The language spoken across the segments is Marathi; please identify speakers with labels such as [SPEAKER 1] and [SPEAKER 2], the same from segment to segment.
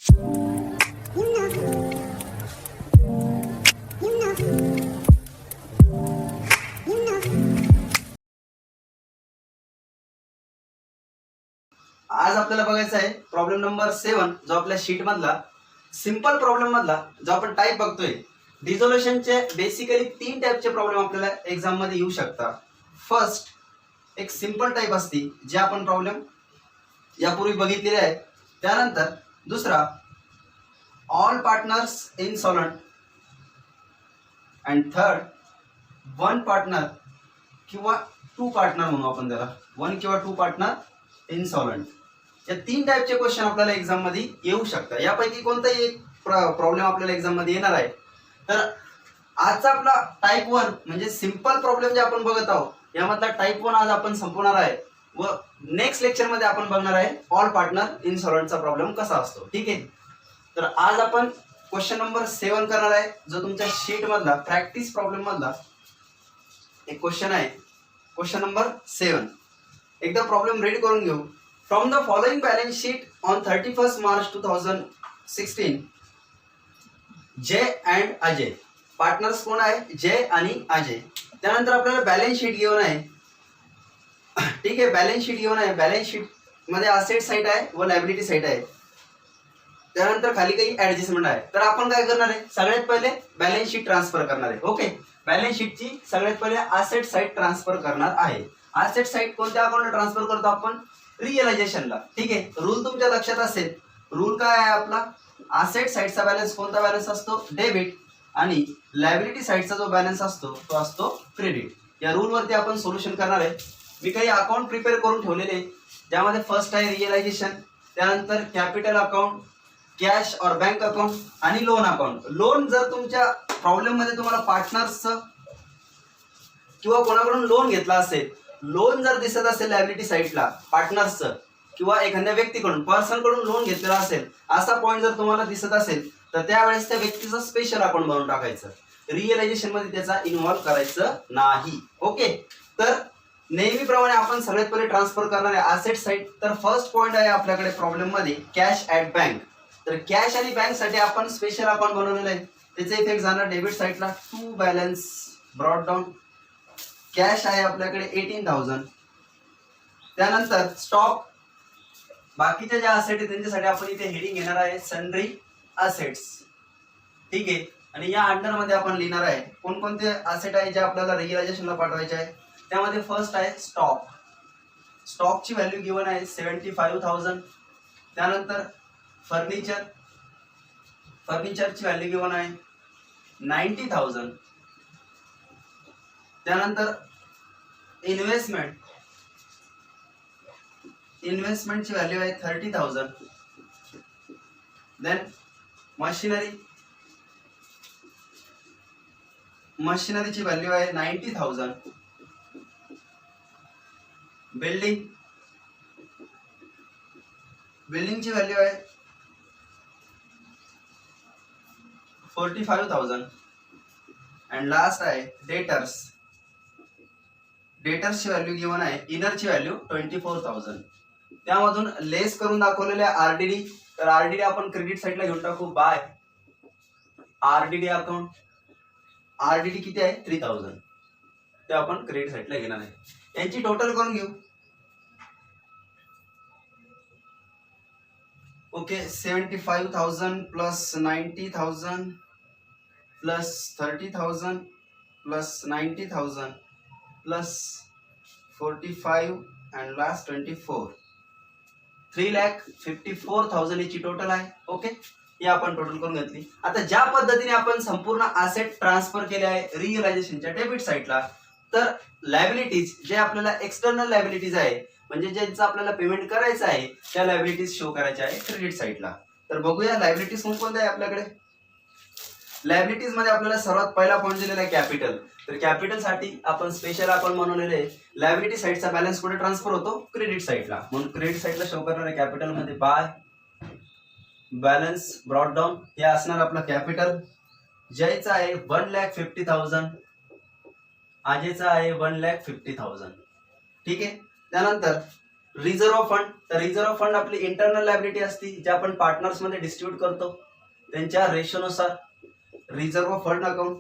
[SPEAKER 1] आज आपल्याला बघायचा आहे प्रॉब्लेम नंबर 7, जो आपल्या शीट मधला सिंपल प्रॉब्लेम मधला जो आपण टाइप बघतोय. डिझोल्युशनचे बेसिकली 3 टाइपचे प्रॉब्लेम आपल्याला एक्झाम मध्ये येऊ शकतात. फर्स्ट एक सिंपल टाइप असते, जे आपण प्रॉब्लेम यापूर्वी बघितलेले आहे. त्यानंतर दुसरा all partners in solvent, and third one partner किंवा 2 पार्टनर म्हणू आपण त्याला, 1 किंवा 2 पार्टनर इन सॉल्व्हेंट. या 3 टाइपचे क्वेश्चन आपल्याला एक्झाम मध्ये येऊ शकतात. यापैकी कोणताही एक प्रॉब्लेम आपल्याला एक्झाम मध्ये येणार आहे. तर आजचा आपला टाइप 1 म्हणजे सिंपल प्रॉब्लेम जे आपण बघत आहोत, यामधला टाइप 1 आज आपण संपवणार आहे. व नेक्स्ट लेक्चर मध्ये आपण बघणार आहे ऑल पार्टनर इन सॉल्व्हेंटचा प्रॉब्लेम कसा असतो. ठीक आहे. तर आज आपण क्वेश्चन नंबर 7 करणार आहे, जो तुमच्या शीट मधला प्रॅक्टिस प्रॉब्लेम मधला एक क्वेश्चन आहे. Question number 7. एकदा प्रॉब्लेम रीड करून घेऊ. From the following balance sheet on 31 March 2016, Jay and Ajay. Partners कोण आहे? जय आणि अजय. त्यानंतर आपल्याला बॅलन्स शीट घेऊन आहे. ठीक आहे, बॅलन्स शीट घेऊन आहे. बॅलन्स शीट मध्ये असेट साईड आहे व लायबिलिटी साईड आहे. त्यानंतर खाली काही ऍडजस्टमेंट आहे. तर आपण काय करणार आहे, सगळ्यात पहिले बॅलन्स शीट ट्रान्सफर करणार आहे. ओके, बॅलन्स शीटची सगळ्यात पहिले असेट साईड ट्रान्सफर करणार आहे. असेट साईड कोणत्या अकाउंटला ट्रान्सफर करतो आपण? रिअलायझेशनला. ठीक आहे, रूल तुमच्या लक्षात असेल. रूल काय आहे आपला? असेट साईडचा बॅलन्स कोणता बॅलन्स असतो? डेबिट. आणि लायबिलिटी साईडचा जो बॅलन्स असतो तो असतो क्रेडिट. या रूल वरती आपण सोल्युशन करणार आहे. मी काही अकाउंट प्रिपेअर करून ठेवलेले, ज्यामध्ये फर्स्ट आहे रिअलायझेशन, त्यानंतर कॅपिटल अकाउंट, कॅश और बँक अकाउंट आणि लोन अकाउंट. लोन जर तुमच्या प्रॉब्लेम मध्ये तुम्हाला पार्टनर्सचं किंवा कोणाकडून लोन घेतला असेल, लोन जर दिसत असेल लायबिलिटी साईडला पार्टनर्सचं किंवा एखाद्या व्यक्तीकडून पर्सनकडून लोन घेतलेला असेल, असा पॉईंट जर तुम्हाला दिसत असेल, तर त्यावेळेस त्या व्यक्तीचं स्पेशल अकाउंट बनवून टाकायचं. रिअलायझेशन मध्ये त्याचा इन्व्हॉल्व करायचं नाही. ओके, तर नेहमीप्रमाणे आपण सगळ्यात पहिले ट्रान्सफर करणार आहे असेट साईड. तर फर्स्ट पॉईंट आहे आपल्याकडे प्रॉब्लेम मध्ये कॅश ऍट बँक. तर कॅश आणि बँक साठी आपण स्पेशल अकाउंट बनवलेलं आहे. त्याचे इफेक्ट जाणार डेबिट साईडला to balance brought down. Cash आहे आपल्याकडे 18,000. त्यानंतर स्टॉक, बाकीच्या ज्या असेट आहेत त्यांच्यासाठी आपण इथे हेडिंग घेणार आहे सन्ड्री असेट्स. ठीक आहे, आणि या अंडर मध्ये आपण लिहिणार आहे कोणकोणते असेट आहे जे आपल्याला रिअलायझेशनला पाठवायचे आहे. त्यामध्ये फर्स्ट आहे स्टॉक. स्टॉकची व्हॅल्यू गिवन आहे 75,000. त्यानंतर फर्निचर, फर्निचरची व्हॅल्यू गिवन आहे 90,000. त्यानंतर इन्व्हेस्टमेंट, इन्व्हेस्टमेंटची व्हॅल्यू आहे 30,000. देन मशिनरी, मशिनरीची व्हॅल्यू आहे 90,000. बिल्डिंग, बिल्डिंगची व्हॅल्यू आहे 45,000. अँड लास्ट आहे डेटर्स. डेटर्सची व्हॅल्यू गिवन आहे, इनरची व्हॅल्यू 24,000. त्यामधून लेस करून दाखवलेले आरडीडी. तर आरडीडी आपण क्रेडिट साईडला घेऊन टाकू. Bye RDD account. आरडीडी किती आहे? 3,000. ते आपण क्रेडिट साईडला घेणार आहे. यांची टोटल करून घेऊ. Okay, 75,000 plus 90,000 plus 30,000 plus 90,000 plus 45 and last 24, 3,54,000 याची टोटल आहे. ओके, हे आपण टोटल करून घेतली. आता ज्या पद्धतीने आपण संपूर्ण असेट ट्रान्सफर केले आहे रिअलायझेशनच्या डेबिट साईडला, तर लायबिलिटीज जे आपल्याला एक्सटर्नल लायबिलिटीज आहे, म्हणजे ज्यांचं आपल्याला पेमेंट करायचं आहे, त्या लायबिलिटीज शो करायच्या आहे क्रेडिट साईडला. तर बघूया लायबिलिटीज कोणकोणत्या आहे आपल्याकडे. लायबिलिटीज मध्ये आपल्याला सर्वात पहिला पॉईंट दिलेला आहे कॅपिटल. तर कॅपिटल साठी आपण स्पेशल अकाउंट बनवलेले. लायबिलिटी साईडचा बॅलन्स कुठे ट्रान्सफर होतो? क्रेडिट साईडला. म्हणून क्रेडिट साईडला शो करणार आहे कॅपिटल मध्ये बाय बॅलन्स ब्रॉट डाऊन. हे असणार आपला कॅपिटल. जयचा आहे 1,50,000, अजयचा आहे 1,50,000. ठीक आहे. त्यानंतर रिझर्व्ह फंड, तर रिझर्व्ह फंड आपली इंटरनल लायबिलिटी असती जे आपण पार्टनर्स मध्ये डिस्ट्रीब्यूट करतो त्यांच्या रेशोनुसार. Reserve fund account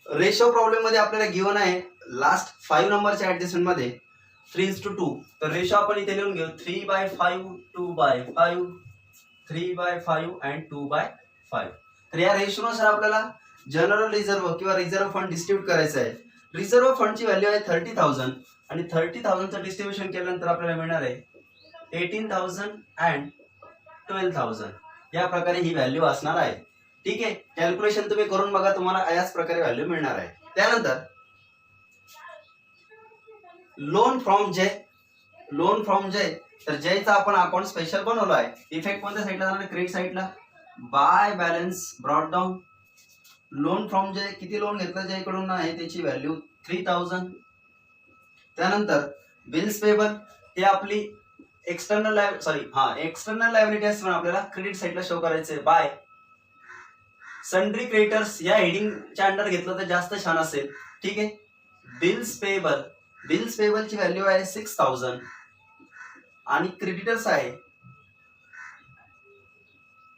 [SPEAKER 1] ratio problem मध्ये आपल्याला गिव्हन आहे लास्ट 5 नंबरच्या ऍडजस्टमेंट मध्ये 3:2. तर रेशो आपण इथे लिहून घेऊ 3/5, 2/5, 3/5 अँड 2/5. तर या रेशोनुसार आपल्याला जनरल रिझर्व्ह किंवा रिझर्व्ह फंड डिस्ट्रीब्यूट करायचं आहे. रिझर्व्ह फंडची व्हॅल्यू आहे 30,000 आणि 30,000चं डिस्ट्रीब्युशन केल्यानंतर आपल्याला मिळणार आहे 18,000 अँड 12,000. या प्रकारे ही व्हॅल्यू असणार आहे. ठीक आहे, कॅल्क्युलेशन तुम्ही करून बघा, तुम्हाला याच प्रकारे व्हॅल्यू मिळणार आहे. त्यानंतर loan from Jay. Loan from Jay, तर जयचा आपण अकाउंट स्पेशल बनवलं आहे. इफेक्ट कोणत्या साईडला जाणार? क्रेडिट साईडला. By balance brought down. Loan from Jay, किती लोन घेतलं जयकडून आहे त्याची व्हॅल्यू 3,000. त्यानंतर बिल्स पेबल, हे आपली एक्सटर्नल एक्सटर्नल लायबिलिटी असते पण आपल्याला क्रेडिट साईडला शो करायचे. बाय सन्ड्री क्रेडिटर्स, या हेडिंगच्या अंडर घेतलं तर जास्त छान असेल. ठीक आहे. बिल्स पेबल, बिल्स पेबलची व्हॅल्यू आहे 6,000 आणि क्रेडिटर्स आहे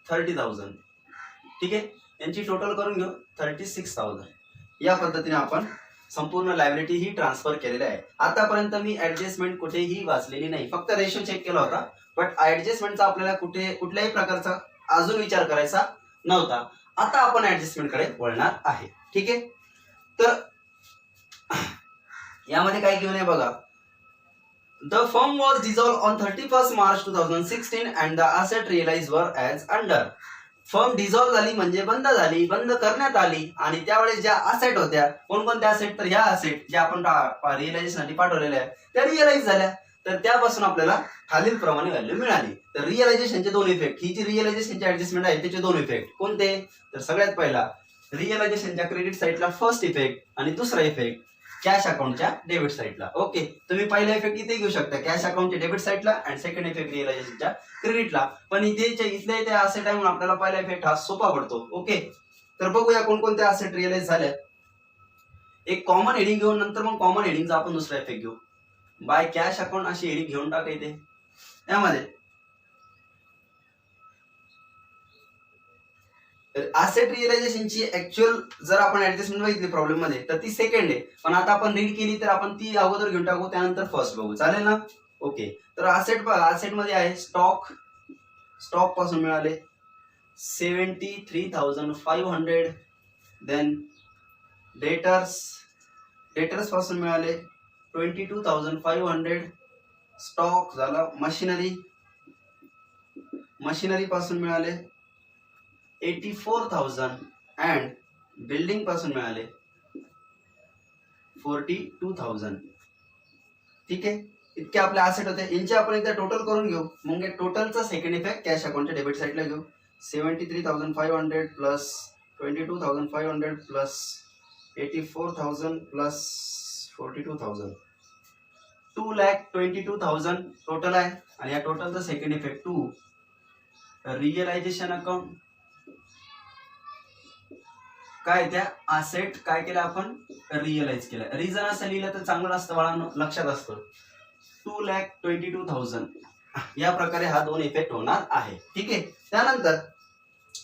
[SPEAKER 1] 30,000. ठीक आहे, यांची टोटल करून घेऊ 36,000. या पद्धतीने आपण संपूर्ण लायबिलिटी ही ट्रान्सफर केलेली आहे. आतापर्यंत मी ऍडजस्टमेंट कुठेही वाचलेली नाही, फक्त रेशो चेक केला होता. बट ऍडजस्टमेंटचा आपल्याला कुठल्याही प्रकारचा अजून विचार करायचा नव्हता. आता आपण ऍडजस्टमेंट कडे वळणार आहे. ठीक आहे, तर यामध्ये काय घेऊन आहे बघा. The firm was dissolve on 31 March 2016 and the asset realise were as under. Firm dissolve झाली म्हणजे बंद झाली, बंद करण्यात आली आणि त्यावेळेस ज्या असेट होत्या, कोणकोणत्या असेट? तर ह्या असेट ज्या आपण रिअलायझेशनसाठी पाठवलेल्या आहेत त्या रिअलाइज झाल्या. तर त्यापासून आपल्याला खालील प्रमाणे व्हॅल्यू मिळाली. तर रिअलायझेशनचे दोन इफेक्ट, ही जी रिअलायझेशनची ऍडजस्टमेंट आहे त्याचे दोन इफेक्ट कोणते? तर सगळ्यात पहिला रिअलायझेशनच्या क्रेडिट साईडला फर्स्ट इफेक्ट आणि दुसरा इफेक्ट कॅश अकाउंटच्या डेबिट साईडला. ओके, तुम्ही पहिला इफेक्ट इथे घेऊ शकता कॅश अकाउंटच्या डेबिट साईडला आणि सेकंड इफेक्ट रिअलायझेशनच्या क्रेडिटला. पण इथल्या इथे असेट आहे म्हणून आपल्याला पहिला इफेक्ट हा सोपा पडतो. ओके, तर बघूया कोणकोणत्या असेट रिअलाइज झाल्या. एक कॉमन हेडिंग घेऊन नंतर मग कॉमन हेडिंगचा आपण दुसरा इफेक्ट घेऊ. बाय कॅश अकाउंट अशी हेडिंग घेऊन टाका इथे. त्यामध्ये असेट रिअलायझेशनची ऍक्च्युअल जर आपण ऍडजस्टमेंट बघितली प्रॉब्लेम मध्ये तर ती सेकंड आहे, पण आता आपण रीड केली तर आपण ती अगोदर घेऊन टाकू, त्यानंतर फर्स्ट बघू. चालेल ना? ओके, तर असेट मध्ये आहे स्टॉक. स्टॉक पासून मिळाले 73,500. देन डेटर्स पासून मिळाले 22,500. स्टॉक झाला. मशिनरी पासून मिळाले 84,000 अँड बिल्डिंग पासून मिळाले 42,000. ठीक आहे, इतके आपले असेट होते. यांचे आपण एकदा टोटल करून घेऊ. मग टोटलचा सेकंड इफेक्ट कॅश अकाउंटच्या डेबिट साईडला घेऊ. 73,500 प्लस 22,500 प्लस 84,000 प्लस 42,000, 2,22,000 टोटल आहे. आणि या टोटलचा सेकंड इफेक्ट 2 रिअलायझेशन अकाउंट. काय त्या असेट काय केलं आपण? रिअलाइज केलं. रिझन असं लिहिलं तर चांगलं असतं बाळांनो, लक्षात असतं. 2,22,000 या प्रकारे हा दोन इफेक्ट होणार आहे. ठीक आहे, त्यानंतर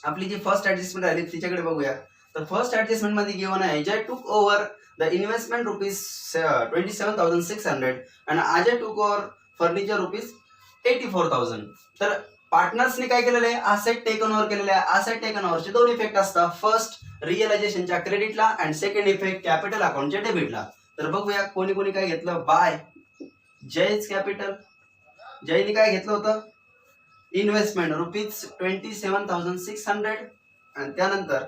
[SPEAKER 1] आपली जी फर्स्ट ऍडजस्टमेंट राहिली तिच्याकडे बघूया. तर फर्स्ट ऍडजस्टमेंट मध्ये गिव्हन आहे जय टूक ओव्हर द इन्व्हेस्टमेंट ₹27,600 आणि अजय टूक ओव्हर फर्निचर ₹84,000. तर पार्टनर्सने काय केलेलं आहे? असेट टेकन ओव्हर केलेले आहे. असेट टेकन ओव्हरचे दोन इफेक्ट असतात, फर्स्ट रिअलायझेशनच्या क्रेडिटला अँड सेकंड इफेक्ट कॅपिटल अकाउंटच्या डेबिटला. तर बघूया कोणी कोणी काय घेतलं. बाय जयज कॅपिटल, जयने काय घेतलं होतं? इन्व्हेस्टमेंट ₹27,600 आणि त्यानंतर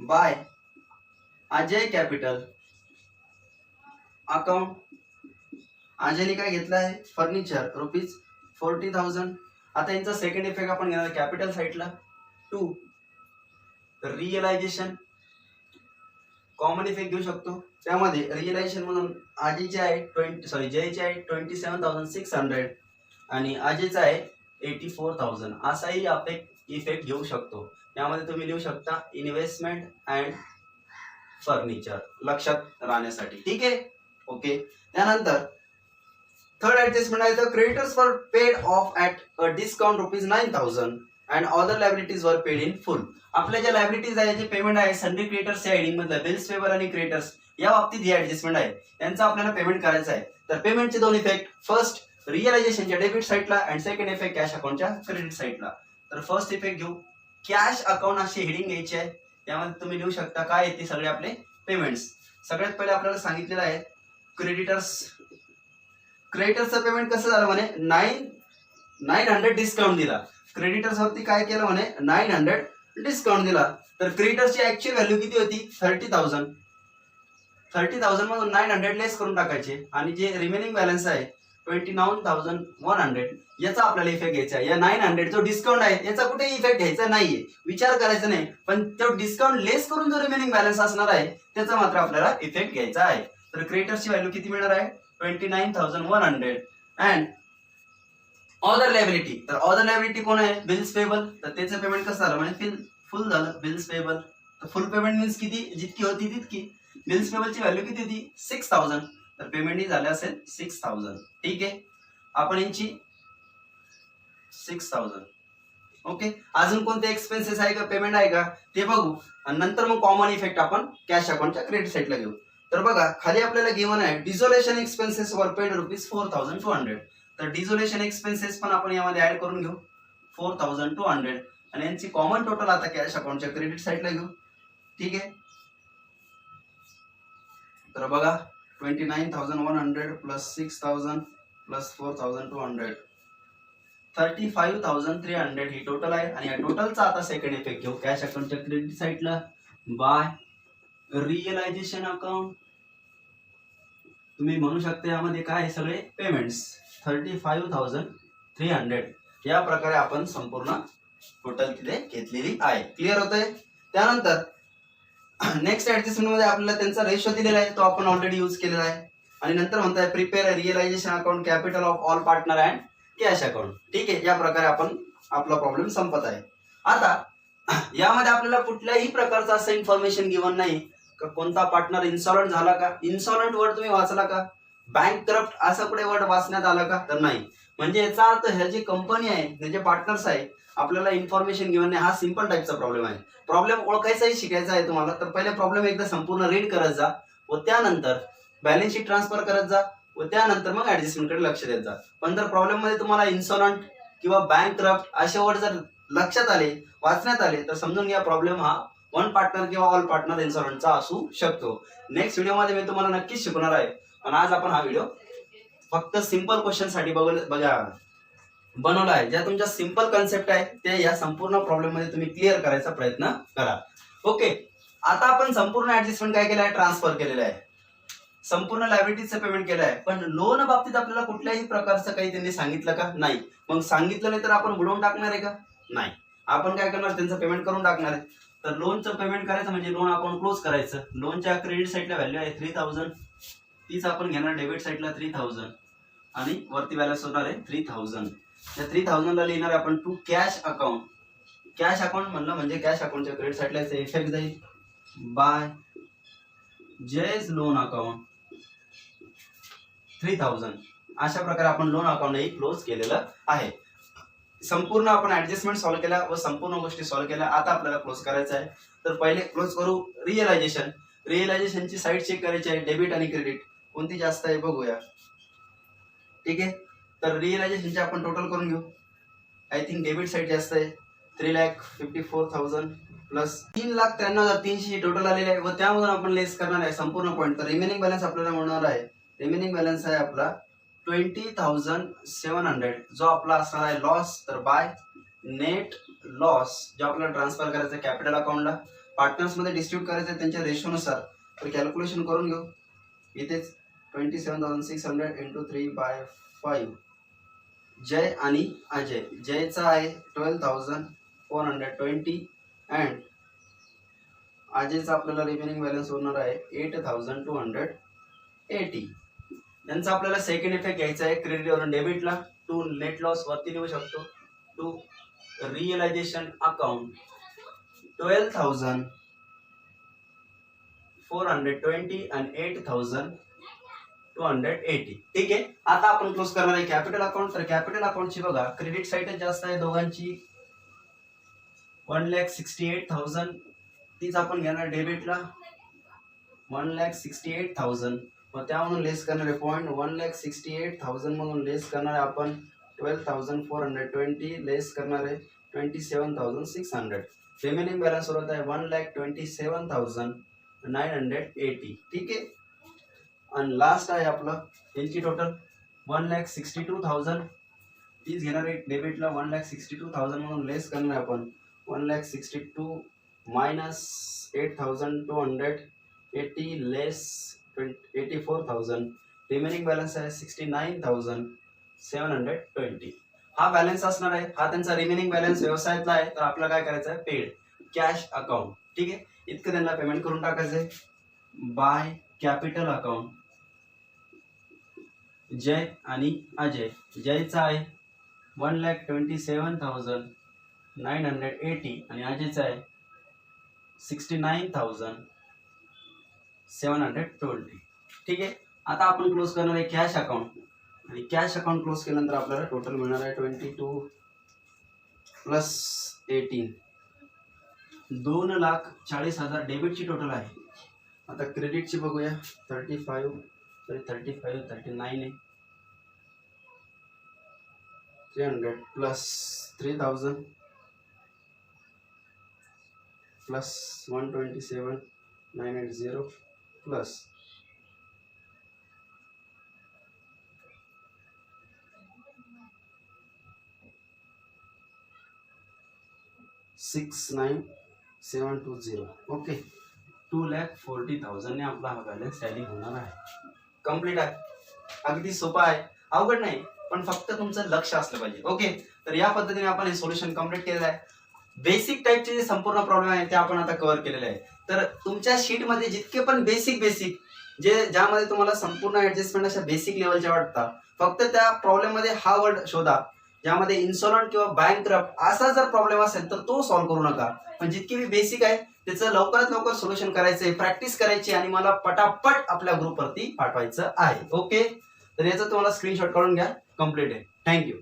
[SPEAKER 1] बाय अजय कॅपिटल अकाउंट, अजयने काय घेतलं आहे? फर्निचर ₹40,000. आता यांचा सेकंड इफेक्ट आपण घेणार कॅपिटल साईडला 2 रिअलायझेशन. कॉमन इफेक्ट घेऊ शकतो. त्यामध्ये रिअलायझेशन म्हणून अजयचे आहे जयचे आहे 27,600 आणि अजयचा आहे 84,000. असाही आपण इफेक्ट घेऊ शकतो. त्यामध्ये तुम्ही लिहू शकता इन्व्हेस्टमेंट अँड फर्निचर, लक्षात राहण्यासाठी. ठीक आहे, ओके. त्यानंतर थर्ड ऍडजस्टमेंट आहे तर क्रेडिटर्स वर paid of at a discount ₹9,000 and other liabilities वर पेड इन फुल. आपल्या ज्या लायबिलिटीज आहे जे पेमेंट आहे सन्ड्री क्रेडिटर्स या हेडिंग मधलं बिल्स पेबल आणि क्रेडिटर्स या बाबतीत ही ऍडजस्टमेंट आहे, यांचं आपल्याला पेमेंट करायचं आहे. तर पेमेंटचे दोन इफेक्ट, फर्स्ट रिअलायझेशनच्या डेबिट साईडला अँड सेकंड इफेक्ट कॅश अकाउंटच्या क्रेडिट साईडला. तर फर्स्ट इफेक्ट घेऊ. कॅश अकाउंट अशी हेडिंग घ्यायची आहे, त्यामध्ये तुम्ही लिहू शकता काय येते सगळे आपले पेमेंट्स. सगळ्यात पहिले आपल्याला सांगितलेलं आहे क्रेडिटर्सचं पेमेंट कसं झालं म्हणे 900 डिस्काउंट दिला. क्रेडिटर्स वरती काय केलं म्हणे 900 डिस्काउंट दिला. तर क्रेडिटर्सची ऍक्च्युअल व्हॅल्यू किती होती 30,000. 30,000 मधून 900 लेस करून टाकायचे आणि जे रिमेनिंग बॅलन्स आहे 29,100 याचा आपल्याला इफेक्ट घ्यायचा आहे. या 900 जो डिस्काउंट आहे याचा कुठेही इफेक्ट घ्यायचा नाहीये, विचार करायचा नाही, पण तो डिस्काउंट लेस करून जो रिमेनिंग बॅलन्स असणार आहे त्याचा मात्र आपल्याला इफेक्ट घ्यायचा आहे. तर क्रेडिटर्सची व्हॅल्यू किती मिळणार आहे 29,100 अँड ऑदर लायबिलिटी. तर ऑदर लायबिलिटी कोण आहे बिल्स पेबल. तर त्याचं पेमेंट कसं झालं म्हणजे फुल झालं बिल्स पेबल. तर फुल पेमेंट मीन्स किती, जितकी होती तितकी. बिल्स पेबलची व्हॅल्यू किती होती 6,000. तर पेमेंट ही झाले असेल 6,000. ठीक आहे, आपण यांची 6,000. ओके, अजून कोणते एक्सपेन्सेस आहे का पेमेंट आहे का ते बघू आणि नंतर मग कॉमन इफेक्ट आपण कॅश अकाउंटच्या क्रेडिट साईडला घेऊ. तर बघा खाली आपल्याला गिवन आहे डिझोलेशन एक्सपेन्सेस वर पेड ₹4,200. तर डिझोलेशन एक्सपेन्सेस पण आपण यामध्ये ऍड करून घेऊ 4,200 आणि यांची कॉमन टोटल आता कॅश अकाउंटच्या क्रेडिट साईडला घेऊ. ठीक आहे, तर बघा 29,100 प्लस 6,000 प्लस 4,200 35,300 ही टोटल आहे. आणि या टोटलचा आता सेकंड इफेक्ट घेऊ कॅश अकाउंटच्या क्रेडिट साईडला बाय रिअलायझेशन अकाउंट. तुम्ही म्हणू शकता यामध्ये काय सगळे पेमेंट्स 35,300 या प्रकारे आपण संपूर्ण टोटल तिथे घेतलेली आहे. क्लिअर होतंय. त्यानंतर नेक्स्ट ऍडजस्टमेंट मध्ये आपल्याला त्यांचा रेशो दिलेला आहे, तो आपण ऑलरेडी यूज केलेला आहे. आणि नंतर म्हणताय prepare realisation account capital of all partner and cash account. ठीक आहे, या प्रकारे आपण आपला प्रॉब्लेम संपत आहे. आता यामध्ये आपल्याला कुठल्याही प्रकारचं असं इन्फॉर्मेशन गिवन नाही का कोणता पार्टनर इन्सॉल्वंट झाला का, इन्सॉल्वंट वर्ड तुम्ही वाचला का, बँकक्रप्ट असं कुठे वर्ड वाचण्यात आलं का, तर नाही. म्हणजे याचा अर्थ ह्या जी कंपनी आहे त्याचे पार्टनर्स आहे आपल्याला इन्फॉर्मेशन गिवन नाही. हा सिंपल टाईपचा प्रॉब्लेम आहे. प्रॉब्लेम ओळखायचाही शिकायचा आहे तुम्हाला. तर पहिले प्रॉब्लेम एकदा संपूर्ण रीड करत जा व त्यानंतर बॅलन्स शीट ट्रान्सफर करत जा व त्यानंतर मग ऍडजस्टमेंट कडे लक्ष देत जा. पण जर प्रॉब्लेम मध्ये तुम्हाला इन्सॉल्वंट किंवा बँकक्रप्ट असे वर्ड जर लक्षात आले वाचण्यात आले तर समजून घ्या प्रॉब्लेम हा वन पार्टनर किंवा ऑल पार्टनर इन्सॉल्वंटचा असू शकतो. नेक्स्ट व्हिडिओ मध्ये मी तुम्हाला नक्कीच शिकवणार आहे. पण आज आपण हा व्हिडिओ फक्त सिंपल क्वेश्चन साठी बनवला आहे. ज्या तुमच्या सिंपल कन्सेप्ट आहे ते या संपूर्ण प्रॉब्लेम मध्ये तुम्ही क्लिअर करायचा प्रयत्न करा. ओके, आता आपण संपूर्ण ऍडजस्टमेंट काय केलं आहे ट्रान्सफर केलेलं आहे, संपूर्ण लायबिलिटीचं पेमेंट केलं आहे. पण लोन बाबतीत आपल्याला कुठल्याही प्रकारचं काही त्यांनी सांगितलं का नाही. मग सांगितलं नाही तर आपण बुडवून टाकणार आहे का नाही. आपण काय करणार त्यांचं पेमेंट करून टाकणार आहे. तर लोनचं पेमेंट करायचं म्हणजे लोन अकाउंट क्लोज करायचं. लोनच्या क्रेडिट साईडला व्हॅल्यू आहे 3,000, तीच आपण घेणार डेबिट साईडला 3,000 आणि वरती बॅलन्स होणार आहे 3,000. त्या 3,000 ला लिहिणार आपण to cash account. Cash account म्हणलं म्हणजे कॅश अकाउंटच्या क्रेडिट साईडला इफेक्ट जाईल बाय जयज लोन अकाउंट 3,000. अशा प्रकारे आपण लोन अकाउंटही क्लोज केलेलं आहे. संपूर्ण आपण ऍडजस्टमेंट सॉल्व्ह केला व संपूर्ण गोष्टी सॉल्व्ह केल्या. आता आपल्याला क्लोज करायचं आहे. तर पहिले क्लोज करू रिअलायझेशन. रिअलायझेशनची साईड चेक करायची आहे, डेबिट आणि क्रेडिट कोणती जास्त आहे बघूया. ठीक आहे, तर रिअलायझेशनचे आपण टोटल करून घेऊ. आय थिंक डेबिट साईड जास्त आहे 3,54,000 प्लस 3,93,300 टोटल आलेले आहे व त्यामधून आपण लेस करणार आहे संपूर्ण पॉईंट. तर रिमेनिंग बॅलन्स आपल्याला मिळणार आहे, रिमेनिंग बॅलन्स आहे आपला 20,700 जो आपला असणार आहे लॉस. तर बाय नेट लॉस जो आपल्याला ट्रान्सफर करायचा कॅपिटल अकाउंटला, पार्टनर्स मध्ये डिस्ट्रीब्यूट करायचं त्यांच्या रेशोनुसार. तर कॅल्क्युलेशन करून घेऊ. इथेच 27,600 इंटू 3/5. जय आणि अजय, जयचा आहे 12,420 अँड अजयचा आपल्याला रिमेनिंग बॅलन्स होणार आहे 8,280. यांचा आपल्याला सेकंड इफेक्ट घ्यायचा आहे क्रेडिट वरून डेबिटला. टू नेट लॉस वरती लिहू शकतो टू रिअलायझेशन अकाउंट 12,420 आणि 8,000 280. ठीक आहे. आता आपण क्लोज करणार आहे कॅपिटल अकाउंट. तर कॅपिटल अकाउंटची बघा क्रेडिट साईडच जास्त आहे दोघांची 1,68,000. तीच आपण घेणार डेबिटला 1,68,000. मग त्यामधून लेस करणार आहे पॉईंट 1,68,000 मधून लेस करणार आहे आपण 12,420 लेस करणार आहे 27,600. रिमेनिंग बॅलन्स होत आहे 1,27,980. ठीक आहे. आणि लास्ट आहे आपलं यांची टोटल 1,62,000. तीच घेणार आहे डेबिटला 1,62,000 म्हणून लेस करणार आपण 1,62 मायनस 8,280 लेस 84,000. रिमेनिंग बॅलन्स आहे 69,720. हा बॅलन्स असणार आहे. हा त्यांचा रिमेनिंग बॅलन्स व्यवसायातला आहे. तर आपल्याला काय करायचं आहे पेड कॅश अकाउंट. ठीक आहे. इतकं त्यांना पेमेंट करून टाकायचं आहे बाय कॅपिटल अकाउंट. जय आणि अजय. जयचा आहे 1,27,980 आणि अजयचा आहे 69,720. ठीक आहे. आता आपण क्लोज करणार आहे कॅश अकाउंट. आणि कॅश अकाउंट क्लोज केल्यानंतर आपल्याला टोटल मिळणार आहे 22 प्लस 18 2,40,000 डेबिटची टोटल आहे. आता क्रेडिटची बघूया 39 आहे 300 प्लस 3,000 प्लस 127,980 प्लस 69,720. ओके. 2,40,000 ने आपला हा बॅलन्स टॅली होणार आहे. कम्प्लीट आहे. अगदी सोपा आहे, अवघड नाही, पण फक्त तुमचं लक्ष असलं पाहिजे. ओके. तर या पद्धतीने आपण हे सोल्युशन कम्प्लीट केलेलं आहे. बेसिक टाइपचे जे संपूर्ण प्रॉब्लेम आहे ते आपण आता कव्हर केलेले आहे. तर तुमच्या शीट मध्ये जितके पण बेसिक जे ज्यामध्ये तुम्हाला संपूर्ण ऍडजस्टमेंट अशा बेसिक लेवलच्या वाटतात, फक्त त्या प्रॉब्लेम मध्ये हा वर्ड शोधा ज्यामध्ये इन्सॉल्वंट किंवा बँकरप्ट असा जर प्रॉब्लेम असेल तर तो सॉल्व्ह करू नका. पण जितके बी बेसिक आहे त्याचं लवकरात लवकर सोल्युशन करायचंय, प्रॅक्टिस करायची आणि मला पटापट आपल्या ग्रुपवरती पाठवायचं आहे. ओके. तर याचा तुम्हाला स्क्रीनशॉट काढून घ्या. कम्प्लीट आहे. थँक्यू.